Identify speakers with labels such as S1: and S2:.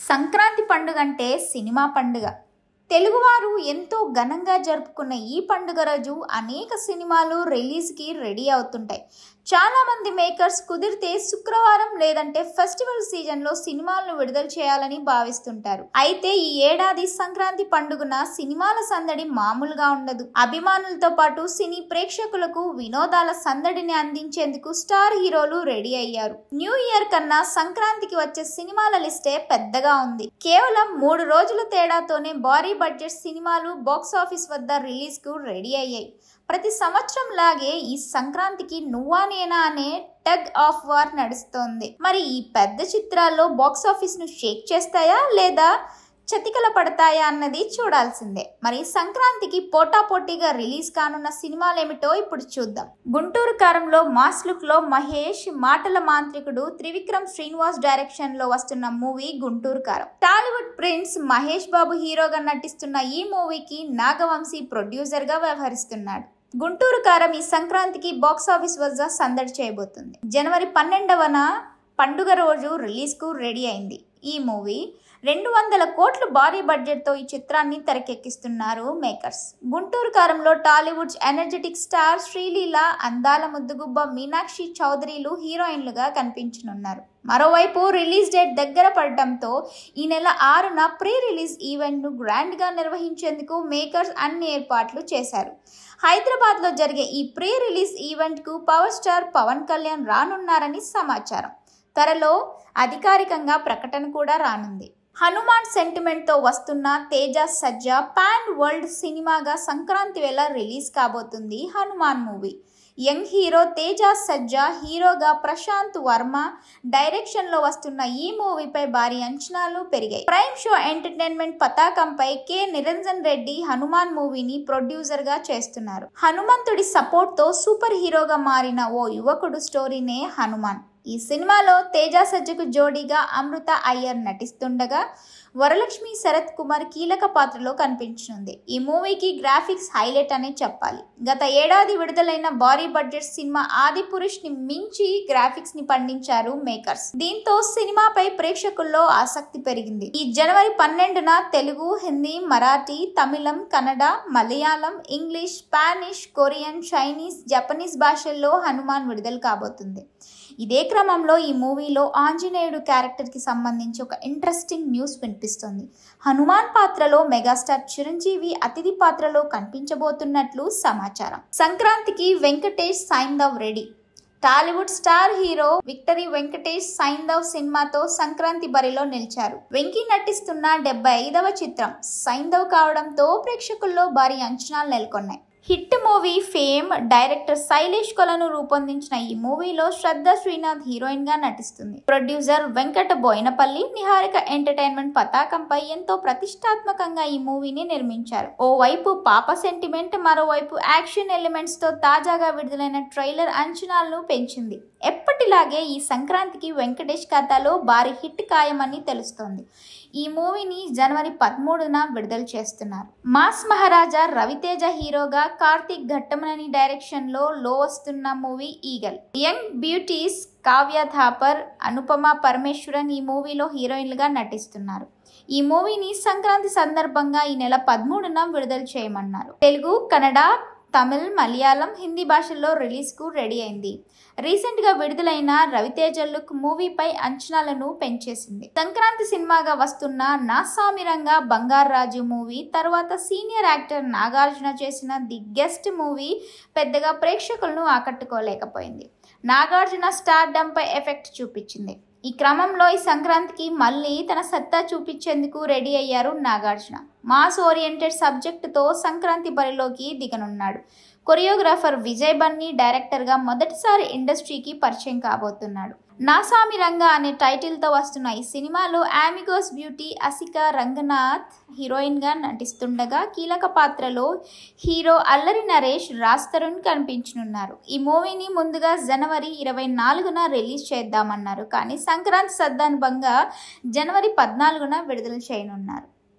S1: సంక్రాంతి పండుగ అంటే సినిమా పండుగ. తెలుగువారు ఎంతో ఘనంగా జరుపుకున్న ఈ పండుగ రోజు అనేక సినిమాలు రిలీజ్కి రెడీ అవుతుంటాయి. చాలామంది మేకర్స్ కుదిరితే శుక్రవారం లేదంటే ఫెస్టివల్ సీజన్లో సినిమాలను విడుదల చేయాలని భావిస్తుంటారు. అయితే ఈ ఏడాది సంక్రాంతి పండుగన సినిమాల సందడి మామూలుగా ఉండదు. అభిమానులతో పాటు సినీ ప్రేక్షకులకు వినోదాల సందడిని అందించేందుకు స్టార్ హీరోలు రెడీ అయ్యారు. న్యూ ఇయర్ కన్నా సంక్రాంతికి వచ్చే సినిమాల లిస్టే పెద్దగా ఉంది. కేవలం 3 రోజుల తేడాతోనే భారీ బడ్జెట్ సినిమాలు బాక్సాఫీస్ వద్ద రిలీజ్ కు రెడీ అయ్యాయి. ప్రతి సంవత్సరం లాగే ఈ సంక్రాంతికి నువ్వా నేనా అనే టగ్ ఆఫ్ వార్ నడుస్తోంది. మరి ఈ పెద్ద చిత్రాల్లో బాక్సాఫీస్ ను షేక్ చేస్తాయా లేదా చతికిల పడతాయా అన్నది చూడాల్సిందే. మరి సంక్రాంతికి పోటాపోటీగా రిలీజ్ కానున్న సినిమాలేమిటో ఇప్పుడు చూద్దాం. గుంటూరు కారంలో మాస్ లుక్ లో మహేష్, మాటల మాంత్రికుడు త్రివిక్రమ్ శ్రీనివాస్ డైరెక్షన్ లో వస్తున్న మూవీ గుంటూరు కారం. టాలీవుడ్ ప్రిన్స్ మహేష్ బాబు హీరోగా నటిస్తున్న ఈ మూవీకి నాగవంశీ ప్రొడ్యూసర్ గా వ్యవహరిస్తున్నాడు. గుంటూరు కారం ఈ సంక్రాంతికి బాక్సాఫీస్ వద్ద సందడి చేయబోతుంది. జనవరి 12వ పండుగ రోజు రిలీజ్ కు రెడీ అయింది. ఈ మూవీ 200 కోట్ల భారీ బడ్జెట్ తో ఈ చిత్రాన్ని తెరకెక్కిస్తున్నారు మేకర్స్. గుంటూరు కారంలో టాలీవుడ్ ఎనర్జెటిక్ స్టార్ శ్రీలీల, అందాల ముద్దుగుబ్బ మీనాక్షి చౌదరిలు హీరోయిన్లుగా కనిపించనున్నారు. మరోవైపు రిలీజ్ డేట్ దగ్గర పడటంతో ఈ నెల 6న ప్రీ రిలీజ్ ఈవెంట్ ను గ్రాండ్ గా నిర్వహించేందుకు మేకర్స్ అన్ని ఏర్పాట్లు చేశారు. హైదరాబాద్ లో జరిగే ఈ ప్రీ రిలీజ్ ఈవెంట్ కు పవర్ స్టార్ పవన్ కళ్యాణ్ రానున్నారని సమాచారం. త్వరలో అధికారికంగా ప్రకటన కూడా రానుంది. హనుమాన్ సెంటిమెంట్ తో వస్తున్న తేజ సజ్జా పాన్ వరల్డ్ సినిమాగా సంక్రాంతి వేళ రిలీజ్ కాబోతుంది Hanuman movie. Young hero Teja Sajja హీరోగా ప్రశాంత్ వర్మ డైరెక్షన్ లో వస్తున్న ఈ మూవీపై భారీ అంచనాలు పెరిగాయి. ప్రైమ్ షో ఎంటర్టైన్మెంట్ పతాకంపై కె నిరంజన్ రెడ్డి హనుమాన్ మూవీని ప్రొడ్యూసర్ గా చేస్తున్నారు. హనుమంతుడి సపోర్ట్ తో సూపర్ హీరోగా మారిన ఓ యువకుడు స్టోరీనే హనుమాన్. ఈ సినిమాలో తేజ సజ్జకు జోడీగా అమృత అయ్యర్ నటిస్తుండగా వరలక్ష్మి శరత్ కుమార్ కీలక పాత్రలో కనిపించనుంది. ఈ మూవీకి గ్రాఫిక్స్ హైలైట్ అనే చెప్పాలి. గత ఏడాది విడుదలైన భారీ బడ్జెట్ సినిమా ఆది పురుష్ ని మించి గ్రాఫిక్స్ ని పండించారు మేకర్స్. దీంతో సినిమాపై ప్రేక్షకుల్లో ఆసక్తి పెరిగింది. ఈ జనవరి 12న Telugu, Hindi, Marathi, Tamil, Kannada, Malayalam, English, Spanish, Korean, Chinese, Japanese భాషల్లో హనుమాన్ విడుదల కాబోతుంది. ఇదే క్రమంలో ఈ మూవీలో ఆంజనేయుడు క్యారెక్టర్ కి సంబంధించి ఒక ఇంట్రెస్టింగ్ న్యూస్ వినిపిస్తుంది. హనుమాన్ పాత్రలో మెగాస్టార్ చిరంజీవి అతిథి పాత్రలో కనిపించబోతున్నట్లు సమాచారం. సంక్రాంతికి Venkatesh Saindhav ready. Tollywood star hero victory Venkatesh Saindhav సినిమాతో సంక్రాంతి బరిలో నిలిచారు. వెంకీ నటిస్తున్న 75వ చిత్రం సైంధవ్ కావడంతో ప్రేక్షకుల్లో భారీ అంచనాలు నెలకొన్నాయి. Hit movie fame director Shailesh కొలను రూపొందించిన ఈ మూవీలో శ్రద్ధ శ్రీనాథ్ హీరోయిన్ గా నటిస్తుంది. ప్రొడ్యూసర్ వెంకట బోయినపల్లి, నిహారిక ఎంటర్టైన్మెంట్ పతాకంపై ఎంతో ప్రతిష్టాత్మకంగా ఈ మూవీని నిర్మించారు. ఓవైపు పాప సెంటిమెంట్, మరోవైపు యాక్షన్ ఎలిమెంట్స్ తో తాజాగా విడుదలైన ట్రైలర్ అంచనాలను పెంచింది. ఎప్పటిలాగే ఈ సంక్రాంతికి వెంకటేష్ ఖాతాలో భారీ హిట్ ఖాయమని తెలుస్తోంది. ఈ మూవీని జనవరి 13న విడుదల చేస్తున్నారు. మాస్ మహారాజా రవితేజ హీరోగా, కార్తిక్ ఘట్టమనేని డైరెక్షన్ లో వస్తున్న movie eagle. Young beauties Kavya Thapar, Anupama Parameswaran ఈ మూవీలో హీరోయిన్లుగా నటిస్తున్నారు. ఈ మూవీని సంక్రాంతి సందర్భంగా ఈ నెల 13న విడుదల చేయమన్నారు. తెలుగు, కన్నడ, తమిళ్, మలయాళం, హిందీ భాషల్లో రిలీజ్ కు రెడీ అయింది. రీసెంట్ గా విడుదలైన రవితేజ లుక్ మూవీపై అంచనాలను పెంచేసింది. సంక్రాంతి సినిమాగా వస్తున్న నా సామిరంగా బంగారాజు మూవీ తర్వాత సీనియర్ యాక్టర్ నాగార్జున చేసిన ది గెస్ట్ మూవీ పెద్దగా ప్రేక్షకులను ఆకట్టుకోలేకపోయింది. నాగార్జున స్టార్డమ్ పై ఎఫెక్ట్ చూపించింది. ఈ క్రమంలో ఈ సంక్రాంతికి మళ్ళీ తన సత్తా చూపించేందుకు రెడీ అయ్యారు నాగార్జున. మాస్ ఓరియంటెడ్ సబ్జెక్టుతో సంక్రాంతి బరిలోకి దిగనున్నాడు. కొరియోగ్రాఫర్ విజయ్ బన్నీ డైరెక్టర్ గా మొదటిసారి ఇండస్ట్రీకి పరిచయం కాబోతున్నాడు. నాసామి రంగా అనే టైటిల్ తో వస్తున్న ఈ సినిమాలో అమిగోస్ బ్యూటీ అసికా రంగనాథ్ హీరోయిన్ గా నటిస్తుండగా కీలక పాత్రలో హీరో అల్లరి నరేష్, రాజ్ తరుణ్ కనిపించనున్నారు. ఈ మూవీని ముందుగా జనవరి 24న రిలీజ్ చేద్దామన్నారు. కానీ సంక్రాంతి సందర్భంగా జనవరి 14న విడుదల చేయనున్నారు.